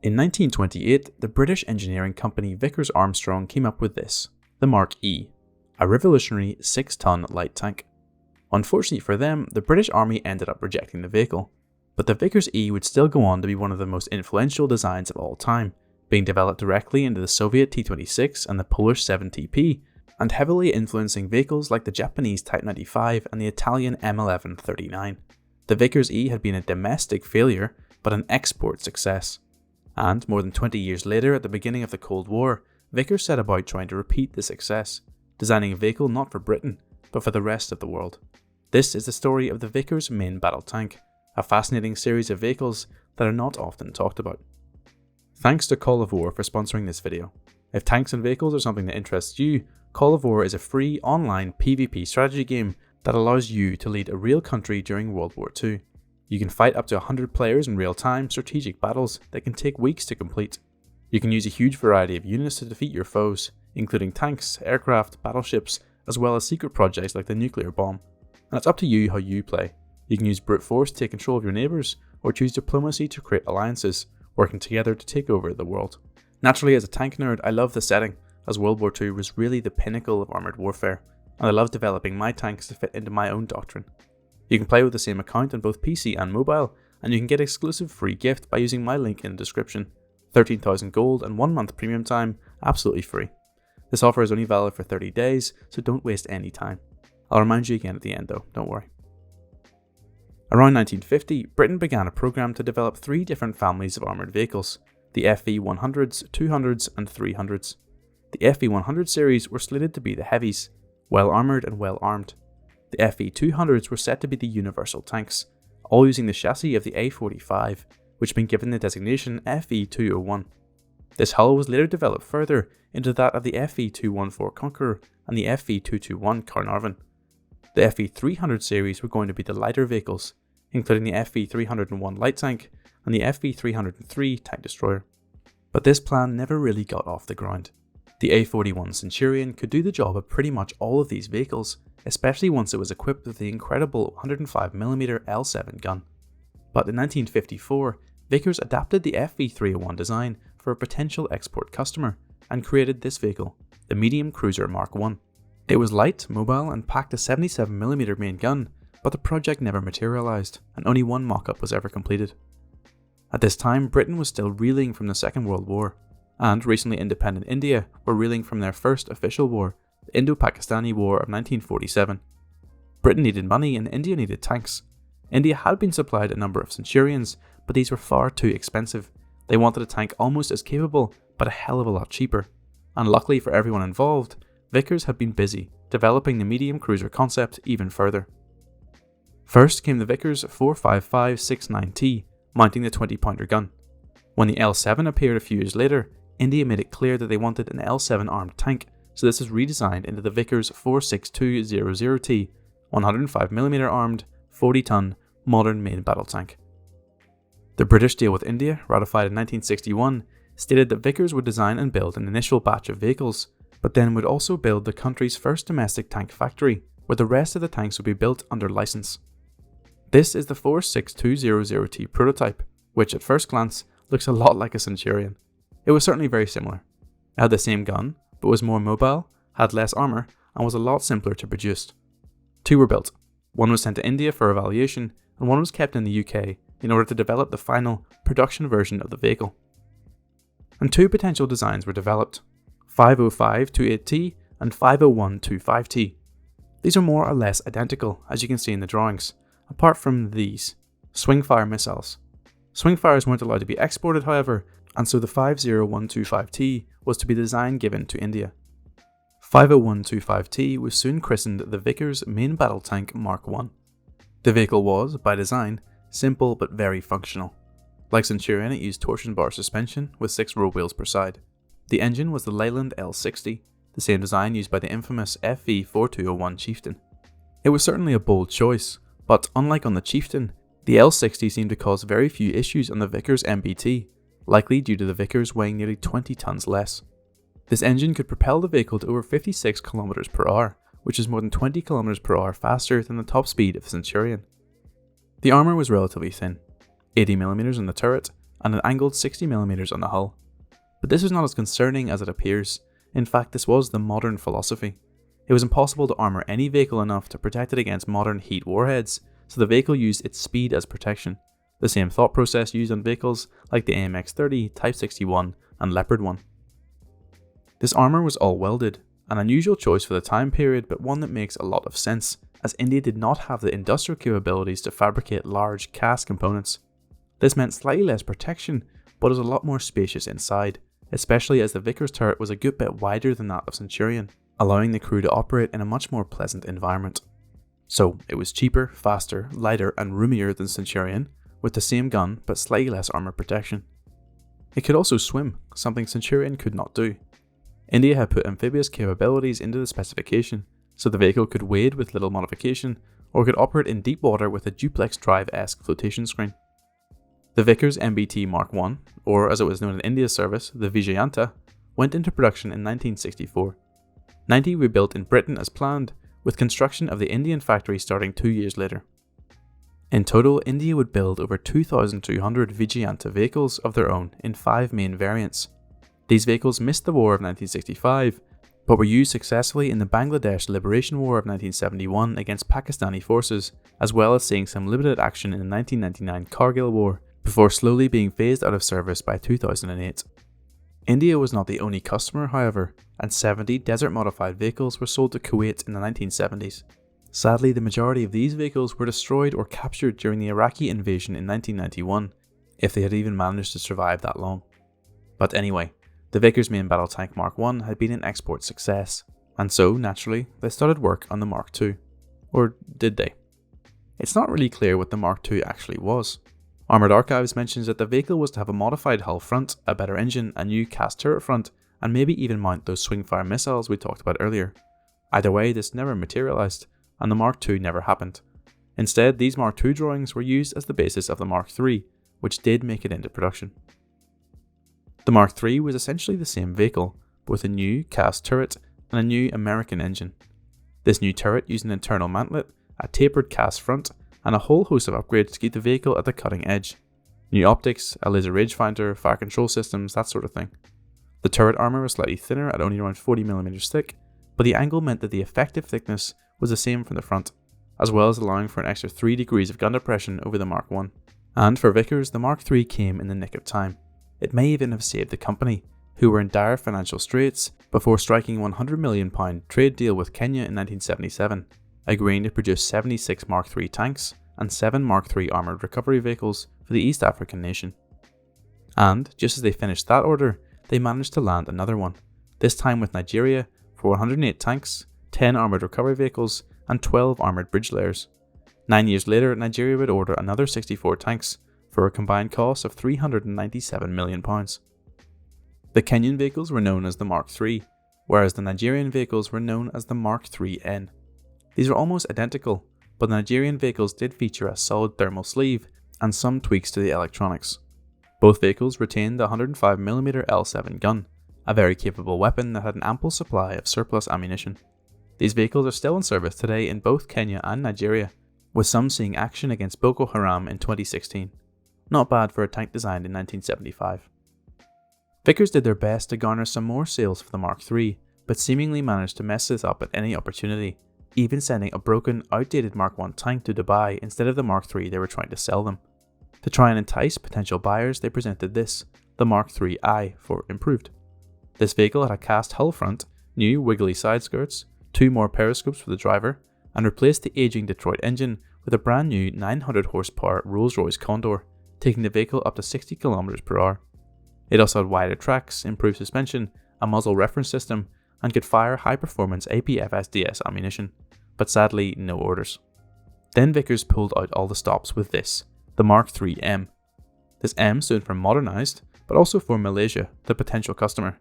In 1928, the British engineering company Vickers Armstrong came up with this, the Mark E, a revolutionary 6-ton light tank. Unfortunately for them, the British Army ended up rejecting the vehicle, but the Vickers E would still go on to be one of the most influential designs of all time, being developed directly into the Soviet T-26 and the Polish 7TP, and heavily influencing vehicles like the Japanese Type 95 and the Italian M1139. The Vickers E had been a domestic failure, but an export success. And more than 20 years later, at the beginning of the Cold War, Vickers set about trying to repeat the success, designing a vehicle not for Britain, but for the rest of the world. This is the story of the Vickers Main Battle tank, a fascinating series of vehicles that are not often talked about. Thanks to Call of War for sponsoring this video. If tanks and vehicles are something that interests you, Call of War is a free online PvP strategy game that allows you to lead a real country during World War II. You can fight up to 100 players in real-time strategic battles that can take weeks to complete. You can use a huge variety of units to defeat your foes, including tanks, aircraft, battleships, as well as secret projects like the nuclear bomb. And it's up to you how you play. You can use brute force to take control of your neighbours, or choose diplomacy to create alliances, working together to take over the world. Naturally, as a tank nerd, I love the setting, as World War II was really the pinnacle of armoured warfare, and I love developing my tanks to fit into my own doctrine. You can play with the same account on both PC and mobile, and you can get exclusive free gift by using my link in the description. 13,000 gold and 1 month premium time, absolutely free. This offer is only valid for 30 days, so don't waste any time. I'll remind you again at the end though, don't worry. Around 1950, Britain began a program to develop 3 different families of armoured vehicles, the FV100s, 200s and 300s. The FV100 series were slated to be the heavies, well armoured and well armed. The FV200s were set to be the universal tanks, all using the chassis of the A45, which had been given the designation FV201. This hull was later developed further into that of the FV214 Conqueror and the FV221 Carnarvon. The FV300 series were going to be the lighter vehicles, including the FV301 light tank and the FV303 tank destroyer. But this plan never really got off the ground. The A41 Centurion could do the job of pretty much all of these vehicles, especially once it was equipped with the incredible 105mm L7 gun. But in 1954, Vickers adapted the FV301 design for a potential export customer and created this vehicle, the medium cruiser Mark I. It was light, mobile and packed a 77mm main gun, but the project never materialised and only one mock-up was ever completed. At this time, Britain was still reeling from the Second World War, and recently independent India were reeling from their first official war, the Indo-Pakistani War of 1947. Britain needed money and India needed tanks. India had been supplied a number of Centurions, but these were far too expensive. They wanted a tank almost as capable, but a hell of a lot cheaper. And luckily for everyone involved, Vickers had been busy, developing the medium cruiser concept even further. First came the Vickers 455-69T, mounting the 20-pounder gun. When the L7 appeared a few years later, India made it clear that they wanted an L7 armed tank, so this was redesigned into the Vickers 46200T, 105mm armed, 40-ton, modern main battle tank. The British deal with India, ratified in 1961, stated that Vickers would design and build an initial batch of vehicles, but then would also build the country's first domestic tank factory, where the rest of the tanks would be built under license. This is the 46200T prototype, which at first glance looks a lot like a Centurion. It was certainly very similar. It had the same gun, but was more mobile, had less armour, and was a lot simpler to produce. 2 were built. One was sent to India for evaluation, and one was kept in the UK in order to develop the final production version of the vehicle. And 2 potential designs were developed, 505-28T and 501-25T. These are more or less identical, as you can see in the drawings, apart from these, swing-fire missiles. Swing-fires weren't allowed to be exported, however, and so the 50125T was to be the design given to India. 50125T was soon christened the Vickers Main Battle Tank Mark I. The vehicle was, by design, simple but very functional. Like Centurion, it used torsion bar suspension with 6 row wheels per side. The engine was the Leyland L60, the same design used by the infamous FV4201 Chieftain. It was certainly a bold choice, but unlike on the Chieftain, the L60 seemed to cause very few issues on the Vickers MBT, likely due to the Vickers weighing nearly 20 tons less. This engine could propel the vehicle to over 56 km per hour, which is more than 20 km per hour faster than the top speed of the Centurion. The armour was relatively thin, 80mm in the turret and an angled 60mm on the hull. But this was not as concerning as it appears. In fact, this was the modern philosophy. It was impossible to armour any vehicle enough to protect it against modern heat warheads, so the vehicle used its speed as protection. The same thought process used on vehicles like the AMX-30, Type 61 and Leopard 1. This armour was all welded, an unusual choice for the time period, but one that makes a lot of sense, as India did not have the industrial capabilities to fabricate large cast components. This meant slightly less protection, but was a lot more spacious inside, especially as the Vickers turret was a good bit wider than that of Centurion, allowing the crew to operate in a much more pleasant environment. So it was cheaper, faster, lighter and roomier than Centurion, with the same gun but slightly less armour protection. It could also swim, something Centurion could not do. India had put amphibious capabilities into the specification, so the vehicle could wade with little modification, or could operate in deep water with a duplex drive-esque flotation screen. The Vickers MBT Mark I, or as it was known in India's service, the Vijayanta, went into production in 1964. 90 were built in Britain as planned, with construction of the Indian factory starting 2 years later. In total, India would build over 2,200 Vijayanta vehicles of their own in 5 main variants. These vehicles missed the war of 1965, but were used successfully in the Bangladesh Liberation War of 1971 against Pakistani forces, as well as seeing some limited action in the 1999 Kargil War, before slowly being phased out of service by 2008. India was not the only customer, however, and 70 desert-modified vehicles were sold to Kuwait in the 1970s. Sadly, the majority of these vehicles were destroyed or captured during the Iraqi invasion in 1991, if they had even managed to survive that long. But anyway, the Vickers Main Battle Tank Mark I had been an export success, and so, naturally, they started work on the Mark II. Or did they? It's not really clear what the Mark II actually was. Armoured Archives mentions that the vehicle was to have a modified hull front, a better engine, a new cast turret front, and maybe even mount those swing-fire missiles we talked about earlier. Either way, this never materialised, and the Mark II never happened. Instead, these Mark II drawings were used as the basis of the Mark III, which did make it into production. The Mark III was essentially the same vehicle, but with a new cast turret and a new American engine. This new turret used an internal mantlet, a tapered cast front, and a whole host of upgrades to keep the vehicle at the cutting edge. New optics, a laser rangefinder, fire control systems, that sort of thing. The turret armour was slightly thinner at only around 40mm thick, but the angle meant that the effective thickness was the same from the front, as well as allowing for an extra 3 degrees of gun depression over the Mark I. And for Vickers, the Mark III came in the nick of time. It may even have saved the company, who were in dire financial straits before striking a £100 million trade deal with Kenya in 1977, agreeing to produce 76 Mark III tanks and 7 Mark III armoured recovery vehicles for the East African nation. And, just as they finished that order, they managed to land another one, this time with Nigeria, for 108 tanks, 10 armoured recovery vehicles, and 12 armoured bridge layers. 9 years later, Nigeria would order another 64 tanks, for a combined cost of £397 million. The Kenyan vehicles were known as the Mark III, whereas the Nigerian vehicles were known as the Mark IIIN. These were almost identical, but the Nigerian vehicles did feature a solid thermal sleeve and some tweaks to the electronics. Both vehicles retained the 105mm L7 gun, a very capable weapon that had an ample supply of surplus ammunition. These vehicles are still in service today in both Kenya and Nigeria, with some seeing action against Boko Haram in 2016. Not bad for a tank designed in 1975. Vickers did their best to garner some more sales for the Mark III, but seemingly managed to mess this up at any opportunity, even sending a broken, outdated Mark I tank to Dubai instead of the Mark III they were trying to sell them. To try and entice potential buyers, they presented this, the Mark IIII, for improved. This vehicle had a cast hull front, new wiggly side skirts, 2 more periscopes for the driver, and replaced the aging Detroit engine with a brand new 900 horsepower Rolls-Royce Condor, taking the vehicle up to 60 km/h. It also had wider tracks, improved suspension, a muzzle reference system, and could fire high-performance APFSDS ammunition, but sadly no orders. Then Vickers pulled out all the stops with this, the Mark IIIM. This M stood for Modernised, but also for Malaysia, the potential customer.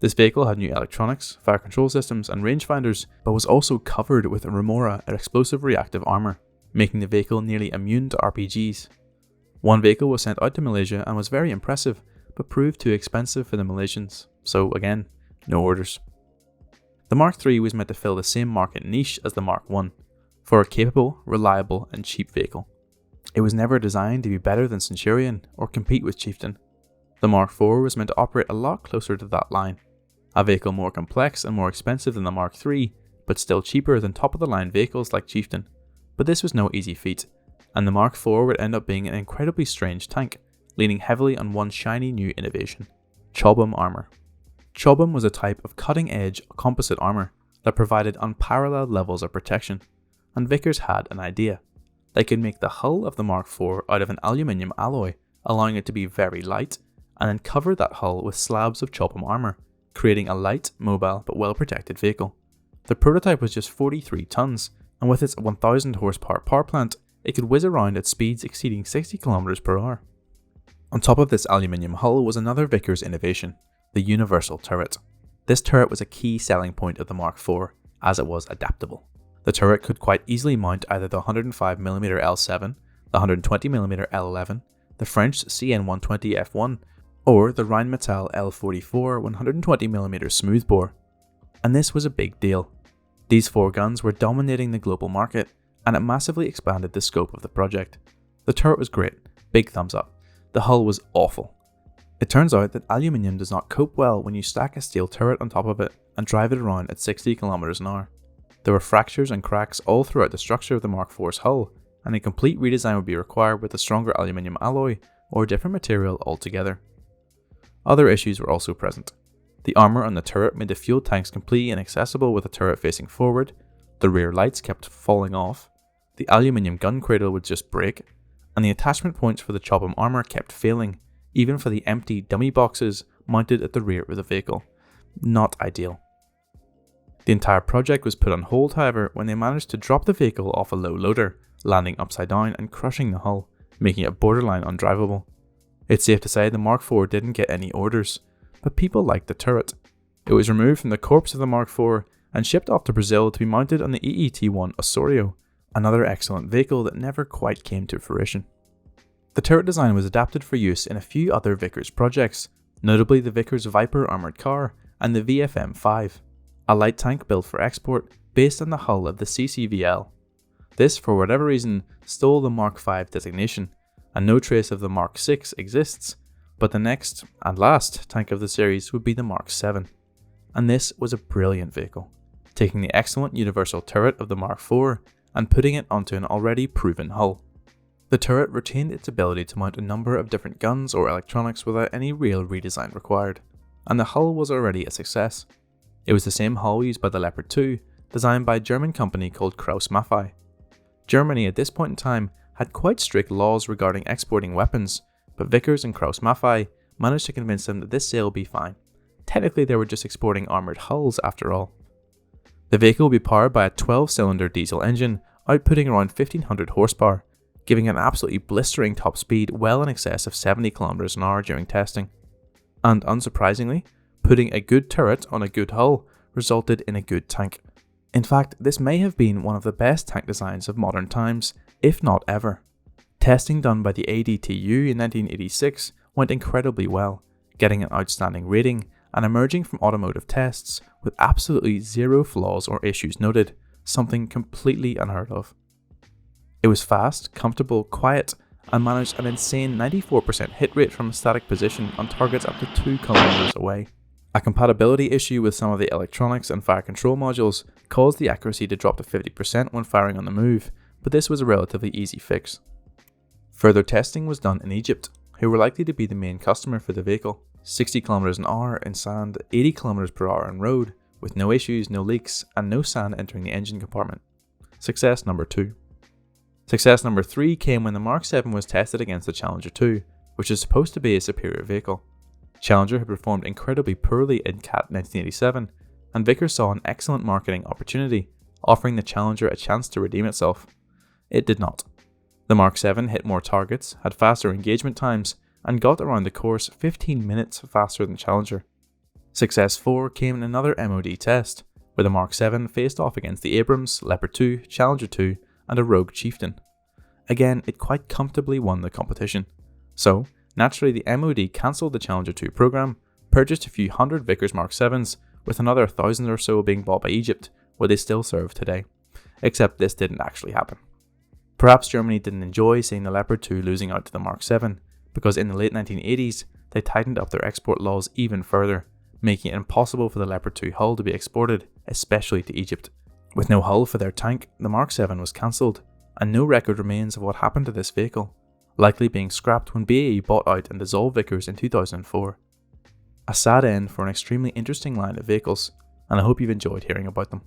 This vehicle had new electronics, fire control systems, and rangefinders, but was also covered with a Remora explosive reactive armour, making the vehicle nearly immune to RPGs. One vehicle was sent out to Malaysia and was very impressive, but proved too expensive for the Malaysians, so again, no orders. The Mark III was meant to fill the same market niche as the Mark I, for a capable, reliable, and cheap vehicle. It was never designed to be better than Centurion or compete with Chieftain. The Mark IV was meant to operate a lot closer to that line, a vehicle more complex and more expensive than the Mark III, but still cheaper than top-of-the-line vehicles like Chieftain. But this was no easy feat, and the Mark IV would end up being an incredibly strange tank, leaning heavily on one shiny new innovation: Chobham armour. Chobham was a type of cutting-edge composite armour that provided unparalleled levels of protection, and Vickers had an idea. They could make the hull of the Mark IV out of an aluminium alloy, allowing it to be very light, and then cover that hull with slabs of Chobham armour, creating a light, mobile, but well-protected vehicle. The prototype was just 43 tons, and with its 1000 horsepower power plant, it could whiz around at speeds exceeding 60 km per hour. On top of this aluminium hull was another Vickers innovation: the universal turret. This turret was a key selling point of the Mark IV, as it was adaptable. The turret could quite easily mount either the 105mm L7, the 120mm L11, the French CN120F1, or the Rheinmetall L44 120mm smoothbore. And this was a big deal. These four guns were dominating the global market, and it massively expanded the scope of the project. The turret was great, big thumbs up. The hull was awful. It turns out that aluminium does not cope well when you stack a steel turret on top of it and drive it around at 60 km an hour. There were fractures and cracks all throughout the structure of the Mark IV's hull, and a complete redesign would be required with a stronger aluminium alloy or a different material altogether. Other issues were also present. The armour on the turret made the fuel tanks completely inaccessible with the turret facing forward, the rear lights kept falling off, the aluminium gun cradle would just break, and the attachment points for the Chobham armour kept failing, even for the empty dummy boxes mounted at the rear of the vehicle. Not ideal. The entire project was put on hold, however, when they managed to drop the vehicle off a low loader, landing upside down and crushing the hull, making it borderline undrivable. It's safe to say the Mark IV didn't get any orders, but people liked the turret. It was removed from the corpse of the Mark IV and shipped off to Brazil to be mounted on the EET-1 Osorio, another excellent vehicle that never quite came to fruition. The turret design was adapted for use in a few other Vickers projects, notably the Vickers Viper armoured car and the VFM-5, a light tank built for export based on the hull of the CCVL. This, for whatever reason, stole the Mark V designation, and no trace of the Mark VI exists, but the next and last tank of the series would be the Mark VII. And this was a brilliant vehicle, taking the excellent universal turret of the Mark IV and putting it onto an already proven hull. The turret retained its ability to mount a number of different guns or electronics without any real redesign required, and the hull was already a success. It was the same hull used by the Leopard 2, designed by a German company called Krauss-Maffei. Germany at this point in time had quite strict laws regarding exporting weapons, but Vickers and Krauss-Maffei managed to convince them that this sale would be fine. Technically they were just exporting armoured hulls after all. The vehicle would be powered by a 12-cylinder diesel engine, outputting around 1500 horsepower, giving an absolutely blistering top speed well in excess of 70 km an hour during testing. And unsurprisingly, putting a good turret on a good hull resulted in a good tank. In fact, this may have been one of the best tank designs of modern times, if not ever. Testing done by the ADTU in 1986 went incredibly well, getting an outstanding rating and emerging from automotive tests with absolutely zero flaws or issues noted, something completely unheard of. It was fast, comfortable, quiet, and managed an insane 94% hit rate from a static position on targets up to 2 km away. A compatibility issue with some of the electronics and fire control modules caused the accuracy to drop to 50% when firing on the move, but this was a relatively easy fix. Further testing was done in Egypt, who were likely to be the main customer for the vehicle. 60 km an hour in sand, 80 km per hour on road, with no issues, no leaks, and no sand entering the engine compartment. Success number 2. Success number 3 came when the Mark VII was tested against the Challenger 2, which is supposed to be a superior vehicle. Challenger had performed incredibly poorly in CAT 1987, and Vickers saw an excellent marketing opportunity, offering the Challenger a chance to redeem itself. It did not. The Mark VII hit more targets, had faster engagement times, and got around the course 15 minutes faster than Challenger. Success 4 came in another MOD test, where the Mark VII faced off against the Abrams, Leopard 2, Challenger 2, and a Rogue Chieftain. Again, it quite comfortably won the competition. So, naturally the MOD cancelled the Challenger 2 program, purchased a few hundred Vickers Mark VIIs, with another 1,000 or so being bought by Egypt, where they still serve today. Except this didn't actually happen. Perhaps Germany didn't enjoy seeing the Leopard 2 losing out to the Mark VII, because in the late 1980s, they tightened up their export laws even further, making it impossible for the Leopard 2 hull to be exported, especially to Egypt. With no hull for their tank, the Mark 7 was cancelled, and no record remains of what happened to this vehicle, likely being scrapped when BAE bought out and dissolved Vickers in 2004. A sad end for an extremely interesting line of vehicles, and I hope you've enjoyed hearing about them.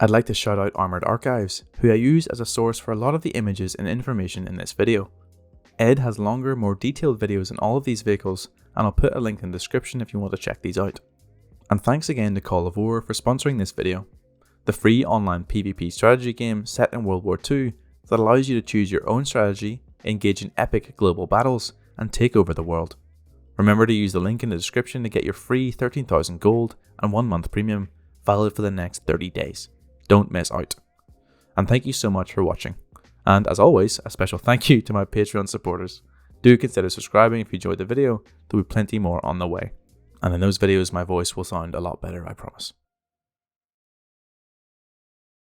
I'd like to shout out Armoured Archives, who I use as a source for a lot of the images and information in this video. Ed has longer, more detailed videos on all of these vehicles, and I'll put a link in the description if you want to check these out. And thanks again to Call of War for sponsoring this video, the free online PvP strategy game set in World War II that allows you to choose your own strategy, engage in epic global battles, and take over the world. Remember to use the link in the description to get your free 13,000 gold and 1 month premium, valid for the next 30 days. Don't miss out. And thank you so much for watching. And as always, a special thank you to my Patreon supporters. Do consider subscribing if you enjoyed the video, there'll be plenty more on the way. And in those videos my voice will sound a lot better, I promise.